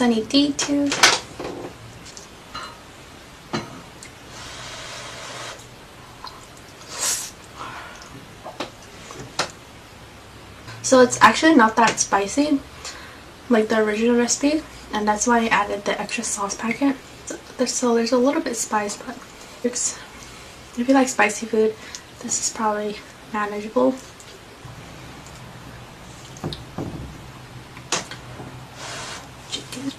I need tea too. So it's actually not that spicy like the original recipe, and that's why I added the extra sauce packet. So there's a little bit of spice, but if you like spicy food, this is probably manageable. Chicken.